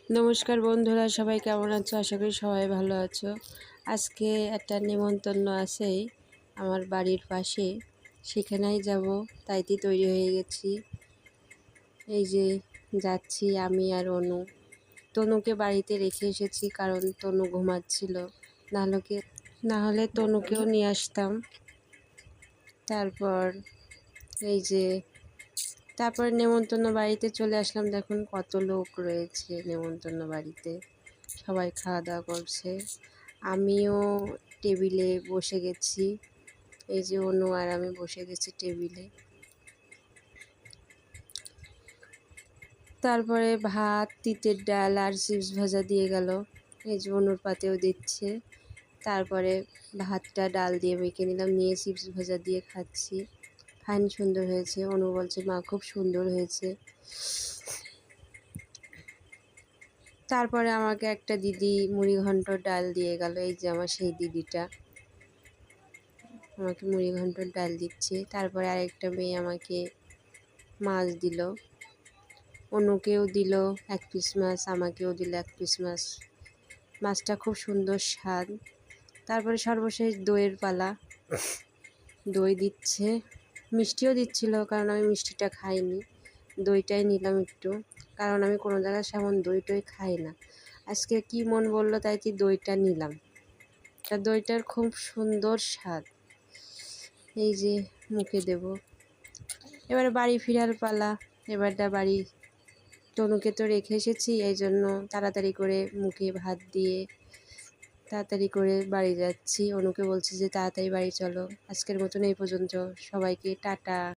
নমস্কার বন্ধুরা, সবাই কেমন আছো? আশা করি সবাই ভালো আছো। আজকে একটা নেমন্তন্ন আছেই আমার বাড়ির পাশে, সেখানেই যাব। তাইতে তৈরি হয়ে গেছি। এই যে যাচ্ছি আমি আর অনু। তনুকে বাড়িতে রেখে এসেছি কারণ তনু ঘুমাচ্ছিল, না হলে তনুকেও নিয়ে আসতাম। তারপর এই যে তারপর নেমন্তন্ন বাড়িতে চলে আসলাম। দেখুন কত লোক রয়েছে নেমন্তন্ন বাড়িতে, সবাই খাওয়া দাওয়া করছে। আমিও টেবিলে বসে গেছি। এই যে অনু আর আমি বসে গেছি টেবিলে। তারপরে ভাত, তিতের ডাল আর চিপস ভাজা দিয়ে গেল। এই যে অনুর পাতেও দিচ্ছে। তারপরে ভাতটা ডাল দিয়ে মেখে নিলাম, নিয়ে চিপস ভাজা দিয়ে খাচ্ছি। ফাইন, সুন্দর হয়েছে। অনু বলছে মা খুব সুন্দর হয়েছে। তারপরে আমাকে একটা দিদি মুড়ি ঘন্ট ডাল দিয়ে গেল। এই যে আমার সেই দিদিটা আমাকে মুড়ি ঘন্ট ডাল দিচ্ছে। তারপরে আরেকটা মেয়ে আমাকে মাছ দিল, অনুকেও দিল 1 পিস মাছ, আমাকেও দিল 1 পিস মাছ। মাছটা খুব সুন্দর স্বাদ। তারপরে সর্বশেষ দইয়ের পালা, দই দিচ্ছে, মিষ্টিও দিচ্ছিল কারণ আমি মিষ্টিটা খাইনি, দইটাই নিলাম একটু, কারণ আমি কোনো জায়গায় সেমন দই টই খাই না। আজকে কি মন বললো তাই কি দইটা নিলাম। তা দইটার খুব সুন্দর স্বাদ। এই যে মুখে দেব। এবারে বাড়ি ফিরার পালা। এবারটা বাড়ি, তনুকে তো রেখে এসেছি, এই জন্য তাড়াতাড়ি করে মুখে ভাত দিয়ে তাড়াতাড়ি করে বাড়ি যাচ্ছি। অনুকে বলছি যে তাড়াতাড়ি বাড়ি চলো। আজকের মতন এই পর্যন্ত। সবাইকে টাটা।